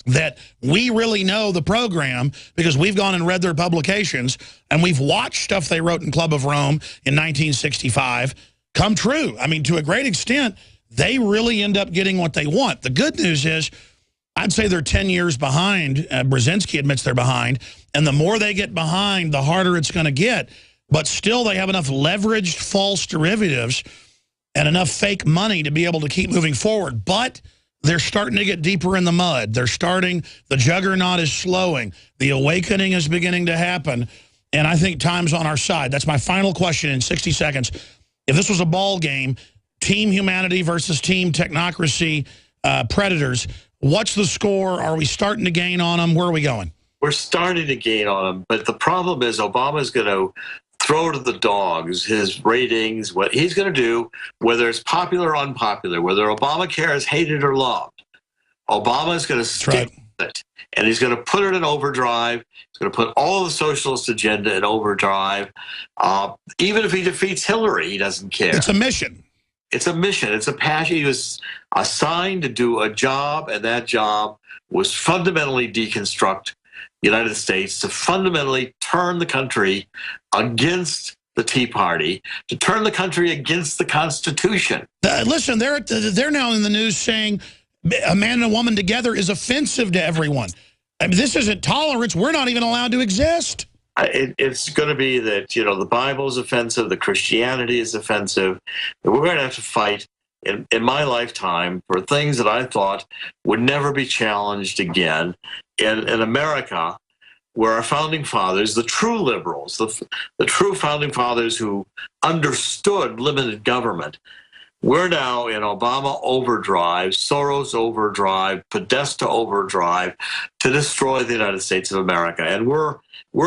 that we really know the program because we've gone and read their publications and we've watched stuff they wrote in Club of Rome in 1965 come true. I mean, to a great extent, they really end up getting what they want. The good news is, I'd say they're 10 years behind. Brzezinski admits they're behind. And the more they get behind, the harder it's going to get. But still, they have enough leveraged false derivatives and enough fake money to be able to keep moving forward. But they're starting to get deeper in the mud. The juggernaut is slowing. The awakening is beginning to happen. And I think time's on our side. That's my final question in 60 seconds. If this was a ball game, Team Humanity versus Team Technocracy Predators, what's the score? Are we starting to gain on them? Where are we going? We're starting to gain on them. But the problem is Obama's going to throw to the dogs his ratings, what he's going to do, whether it's popular or unpopular, whether Obamacare is hated or loved. Obama is going to stick with it. And he's going to put it in overdrive. He's going to put all the socialist agenda in overdrive. Even if he defeats Hillary, he doesn't care. It's a mission. It's a mission. It's a passion. He was assigned to do a job, and that job was fundamentally deconstruct the United States, to fundamentally turn the country against the Tea Party, to turn the country against the Constitution. Listen, they're now in the news saying a man and a woman together is offensive to everyone. I mean, this isn't tolerance. We're not even allowed to exist. It's going to be that, you know, the Bible is offensive, the Christianity is offensive, and we're going to have to fight in my lifetime for things that I thought would never be challenged again in America, where our founding fathers, the true liberals, the true founding fathers who understood limited government, we're now in Obama overdrive, Soros overdrive, Podesta overdrive to destroy the United States of America. And we're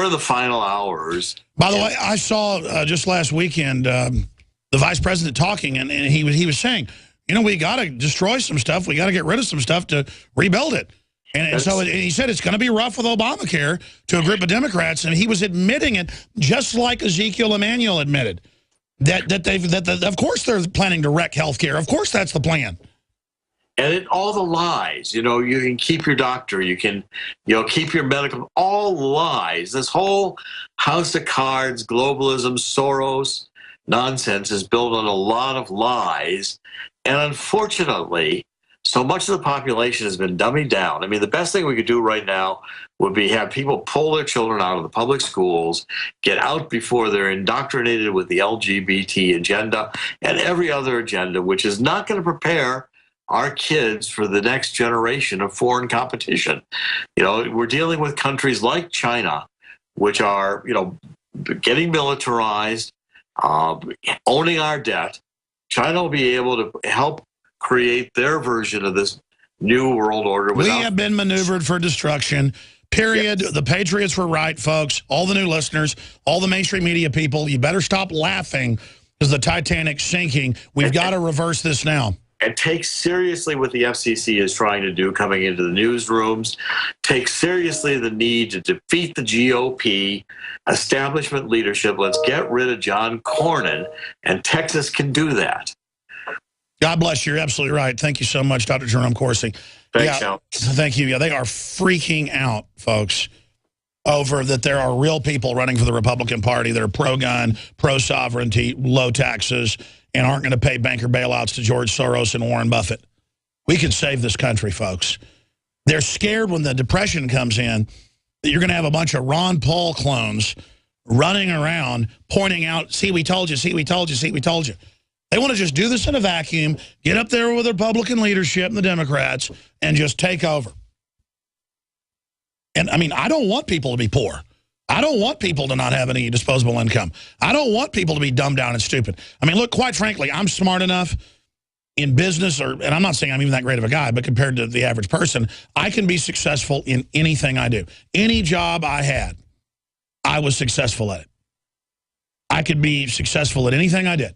in the final hours. By the way, I saw just last weekend the vice president talking, and he was saying, you know, we got to destroy some stuff. We got to get rid of some stuff to rebuild it. And so he said it's going to be rough with Obamacare to a group of Democrats, and he was admitting it just like Ezekiel Emanuel admitted. That of course they're planning to wreck health care. Of course that's the plan. And all the lies, you know, you can keep your doctor, you can, you know, keep your medical, all lies. This whole house of cards, globalism, Soros nonsense is built on a lot of lies. And unfortunately, so much of the population has been dummied down. I mean, the best thing we could do right now would be have people pull their children out of the public schools, get out before they're indoctrinated with the LGBT agenda and every other agenda, which is not going to prepare our kids for the next generation of foreign competition. You know, we're dealing with countries like China, which are, you know, getting militarized, owning our debt. China will be able to help create their version of this new world order. We have been maneuvered for destruction, period. Yes. The Patriots were right, folks. All the new listeners, all the mainstream media people, you better stop laughing because the Titanic's sinking. We've got to reverse this now. And take seriously what the FCC is trying to do coming into the newsrooms. Take seriously the need to defeat the GOP establishment leadership. Let's get rid of John Cornyn, and Texas can do that. God bless you. You're absolutely right. Thank you so much, Dr. Jerome Corsi. Thanks, Al. Thank you. Yeah, they are freaking out, folks, over that there are real people running for the Republican Party that are pro-gun, pro-sovereignty, low taxes, and aren't going to pay banker bailouts to George Soros and Warren Buffett. We can save this country, folks. They're scared when the Depression comes in that you're going to have a bunch of Ron Paul clones running around pointing out, see, we told you, see, we told you, see, we told you. They want to just do this in a vacuum, get up there with the Republican leadership and the Democrats, and just take over. And, I mean, I don't want people to be poor. I don't want people to not have any disposable income. I don't want people to be dumbed down and stupid. I mean, look, quite frankly, I'm smart enough in business, and I'm not saying I'm even that great of a guy, but compared to the average person, I can be successful in anything I do. Any job I had, I was successful at it. I could be successful at anything I did.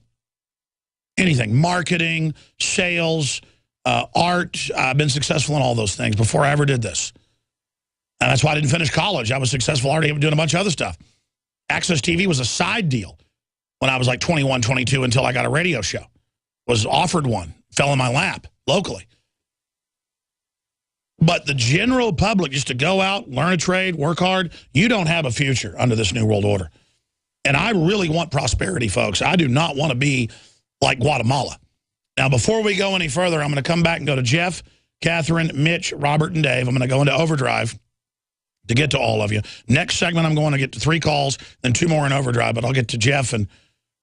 Anything, marketing, sales, art. I've been successful in all those things before I ever did this. And that's why I didn't finish college. I was successful already doing a bunch of other stuff. Access TV was a side deal when I was like 21, 22 until I got a radio show. Was offered one, fell in my lap locally. But the general public, just to go out, learn a trade, work hard, you don't have a future under this New World Order. And I really want prosperity, folks. I do not want to be like Guatemala. Now, before we go any further, I'm going to come back and go to Jeff, Catherine, Mitch, Robert, and Dave. I'm going to go into overdrive to get to all of you. Next segment, I'm going to get to 3 calls, then 2 more in overdrive, but I'll get to Jeff and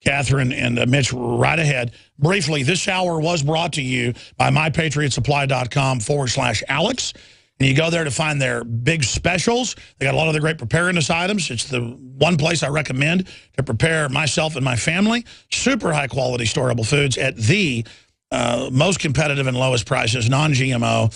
Catherine and Mitch right ahead. Briefly, this hour was brought to you by mypatriotsupply.com/Alex. And you go there to find their big specials. They got a lot of the great preparedness items. It's the one place I recommend to prepare myself and my family. Super high-quality storable foods at the most competitive and lowest prices, non-GMO.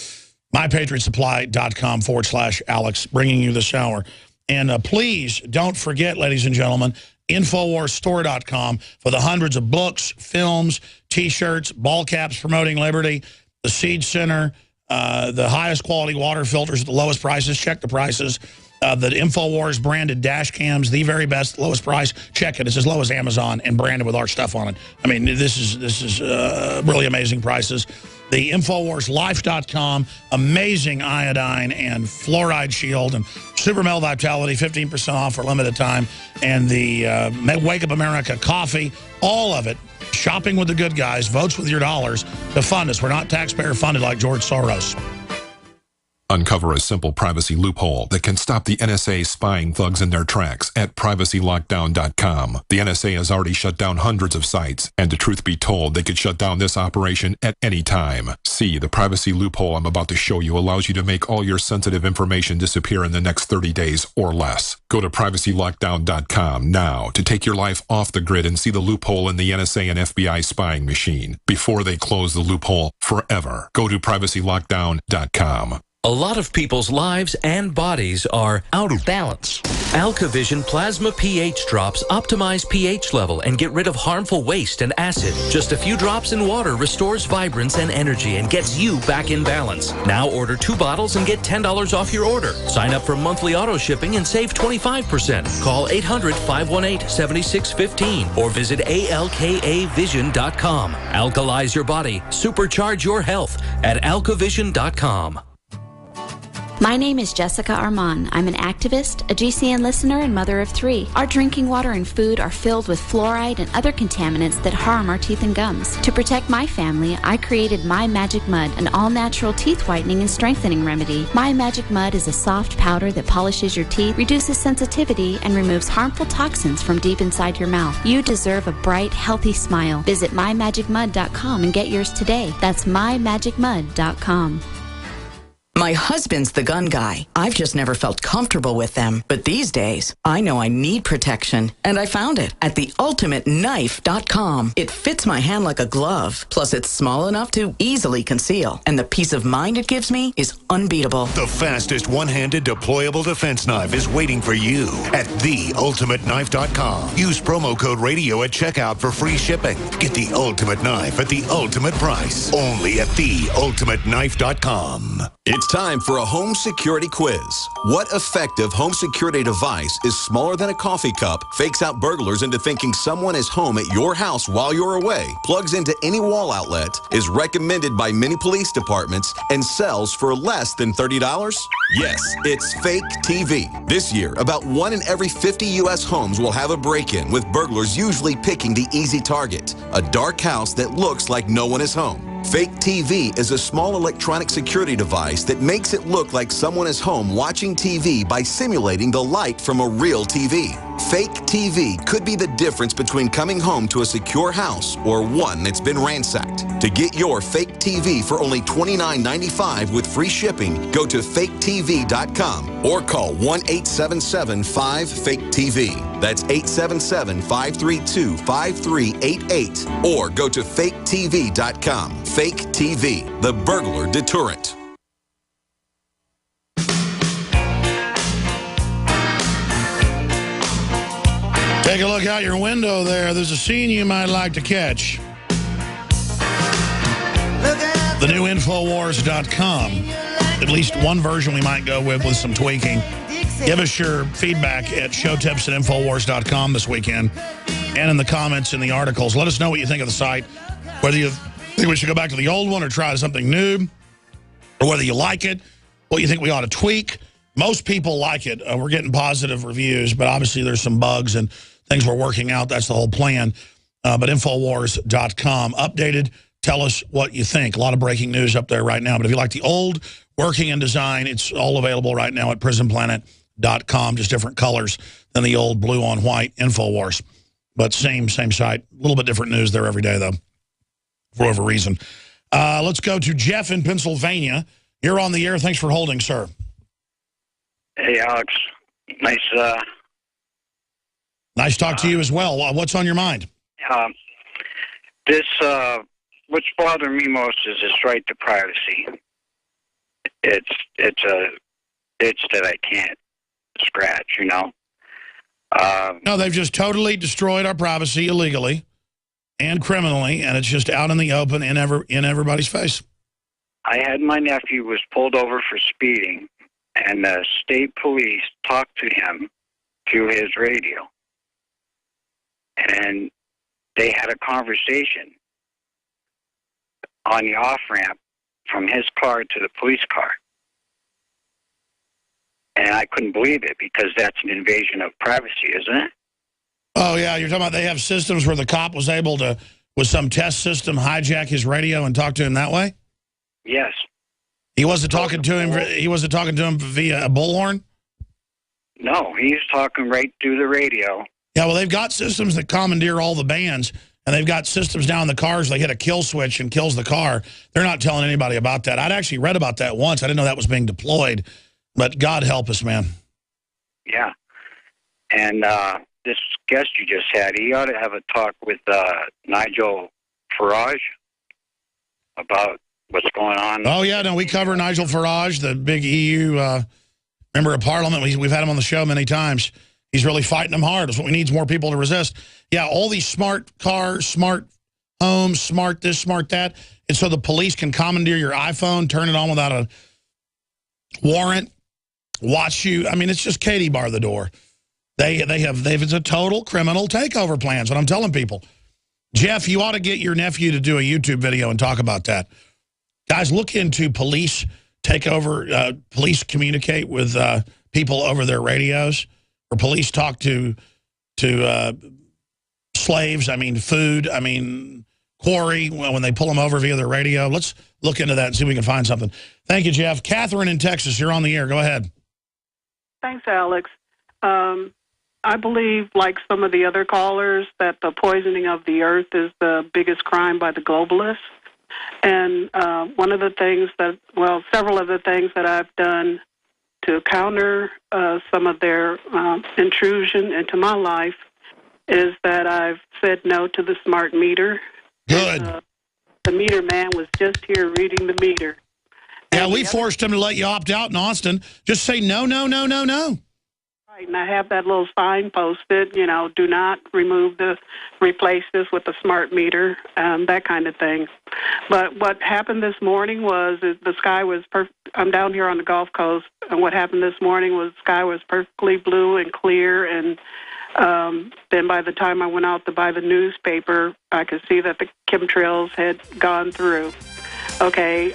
mypatriotsupply.com/Alex, bringing you this hour. And please don't forget, ladies and gentlemen, InfoWarsStore.com for the hundreds of books, films, T-shirts, ball caps promoting liberty, the Seed Center, the highest quality water filters at the lowest prices. Check the prices. The InfoWars branded dash cams, the very best, lowest price. Check it. It's as low as Amazon and branded with our stuff on it. I mean, this is really amazing prices. The InfoWarsLife.com, amazing iodine and fluoride shield and Super Male Vitality, 15% off for a limited time. And the Wake Up America coffee, all of it. Shopping with the good guys, votes with your dollars to fund us. We're not taxpayer funded like George Soros. Uncover a simple privacy loophole that can stop the NSA spying thugs in their tracks at privacylockdown.com. The NSA has already shut down hundreds of sites, and to truth be told, they could shut down this operation at any time. See, the privacy loophole I'm about to show you allows you to make all your sensitive information disappear in the next 30 days or less. Go to privacylockdown.com now to take your life off the grid and see the loophole in the NSA and FBI spying machine before they close the loophole forever. Go to privacylockdown.com. A lot of people's lives and bodies are out of balance. AlkaVision Plasma pH drops optimize pH level and get rid of harmful waste and acid. Just a few drops in water restores vibrance and energy and gets you back in balance. Now order 2 bottles and get $10 off your order. Sign up for monthly auto shipping and save 25%. Call 800-518-7615 or visit alkavision.com. Alkalize your body. Supercharge your health at alkavision.com. My name is Jessica Armand. I'm an activist, a GCN listener, and mother of 3. Our drinking water and food are filled with fluoride and other contaminants that harm our teeth and gums. To protect my family, I created My Magic Mud, an all-natural teeth whitening and strengthening remedy. My Magic Mud is a soft powder that polishes your teeth, reduces sensitivity, and removes harmful toxins from deep inside your mouth. You deserve a bright, healthy smile. Visit mymagicmud.com and get yours today. That's mymagicmud.com. My husband's the gun guy. I've just never felt comfortable with them. But these days, I know I need protection. And I found it at theultimateknife.com. It fits my hand like a glove. Plus, it's small enough to easily conceal. And the peace of mind it gives me is unbeatable. The fastest one-handed deployable defense knife is waiting for you at theultimateknife.com. Use promo code radio at checkout for free shipping. Get the ultimate knife at the ultimate price. Only at theultimateknife.com. It's time for a home security quiz. What effective home security device is smaller than a coffee cup, fakes out burglars into thinking someone is home at your house while you're away, plugs into any wall outlet, is recommended by many police departments, and sells for less than $30? Yes, it's Fake TV. This year, about 1 in every 50 U.S. homes will have a break-in, with burglars usually picking the easy target, a dark house that looks like no one is home. Fake TV is a small electronic security device that makes it look like someone is home watching TV by simulating the light from a real TV. Fake TV could be the difference between coming home to a secure house or one that's been ransacked. To get your Fake TV for only $29.95 with free shipping, go to faketv.com or call 1-877-5-FAKE-TV. That's 877-532-5388 or go to faketv.com. Fake TV, the burglar deterrent. Take a look out your window there. There's a scene you might like to catch. The new Infowars.com. At least one version we might go with some tweaking. Give us your feedback at showtips at Infowars.com this weekend and in the comments in the articles. Let us know what you think of the site, whether you think we should go back to the old one or try something new, or whether you like it. what you think we ought to tweak. Most people like it. We're getting positive reviews, but obviously there's some bugs and things we're working out. That's the whole plan. But Infowars.com, updated. Tell us what you think. A lot of breaking news up there right now. But if you like the old working and design, it's all available right now at prisonplanet.com, just different colors than the old blue on white Infowars. But same site. A little bit different news there every day, though, for whatever reason. Let's go to Jeff in Pennsylvania. You're on the air. Thanks for holding, sir. Hey, Alex. Nice talk to you as well. What's on your mind? What's bothering me most is this right to privacy. It's a itch that I can't scratch, you know. No, they've just totally destroyed our privacy illegally and criminally, and it's just out in the open in everybody's face. I had my nephew was pulled over for speeding, and the state police talked to him through his radio. And they had a conversation on the off-ramp from his car to the police car. And I couldn't believe it because that's an invasion of privacy, isn't it? Oh, yeah. You're talking about they have systems where the cop was able to, with some test system, hijack his radio and talk to him that way? Yes. He wasn't talking to him. He wasn't talking to him via a bullhorn? No, he was talking right through the radio. Yeah, well, they've got systems that commandeer all the bands, and they've got systems down in the cars. They hit a kill switch and kills the car. They're not telling anybody about that. I'd actually read about that once. I didn't know that was being deployed, but God help us, man. Yeah. And this guest you just had, he ought to have a talk with Nigel Farage about what's going on. Oh, yeah, no, we cover Nigel Farage, the big EU member of parliament. We've had him on the show many times. He's really fighting them hard. That's what we need, is more people to resist. Yeah, all these smart cars, smart homes, smart this, smart that. And so the police can commandeer your iPhone, turn it on without a warrant, watch you. I mean, it's just Katie bar the door. It's a total criminal takeover plan, is what I'm telling people. Jeff, you ought to get your nephew to do a YouTube video and talk about that. Guys, look into police takeover. Police communicate with people over their radios, or police talk to slaves. I mean, food. I mean, quarry, when they pull them over via their radio. Let's look into that and see if we can find something. Thank you, Jeff. Catherine in Texas, you're on the air. Go ahead. Thanks, Alex. I believe, like some of the other callers, that the poisoning of the earth is the biggest crime by the globalists. And one of the things several of the things that I've done to counter some of their intrusion into my life is that I've said no to the smart meter. Good. The meter man was just here reading the meter. Yeah, we forced him to let you opt out in Austin. Just say no, no, no, no, no. Right, and I have that little sign posted, you know, do not replace this with a smart meter, that kind of thing. But what happened this morning was the sky was I'm down here on the Gulf Coast, and what happened this morning was the sky was perfectly blue and clear, and then by the time I went out to buy the newspaper, I could see that the chemtrails had gone through. Okay,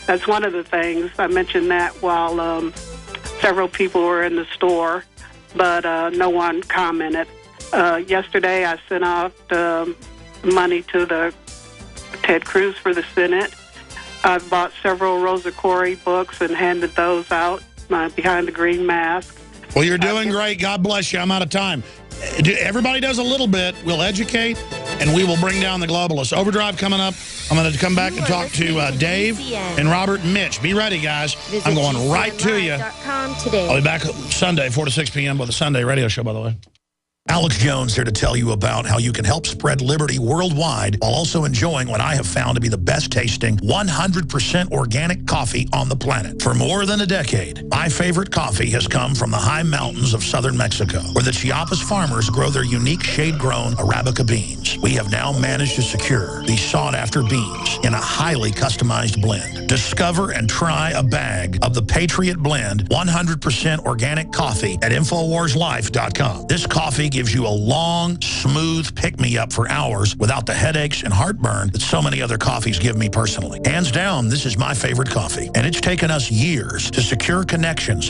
that's one of the things. I mentioned that while several people were in the store, but no one commented. Yesterday, I sent out money to the Ted Cruz for the Senate. I bought several Rosa Koire books and handed those out behind the green mask. Well, you're doing great. God bless you. I'm out of time. Everybody does a little bit. We'll educate, and we will bring down the globalists. Overdrive coming up. I'm going to come back and talk to Dave and Robert and Mitch. Be ready, guys. I'm going right to you. I'll be back Sunday, 4 to 6 p.m. with the Sunday radio show, by the way. Alex Jones here to tell you about how you can help spread liberty worldwide while also enjoying what I have found to be the best tasting 100% organic coffee on the planet. For more than a decade, my favorite coffee has come from the high mountains of southern Mexico, where the Chiapas farmers grow their unique shade-grown Arabica beans. beans. We have now managed to secure these sought-after beans in a highly customized blend. Discover and try a bag of the Patriot Blend 100% organic coffee at InfoWarsLife.com. This coffee gives you a long, smooth pick-me-up for hours without the headaches and heartburn that so many other coffees give me personally. Hands down, this is my favorite coffee, and it's taken us years to secure connections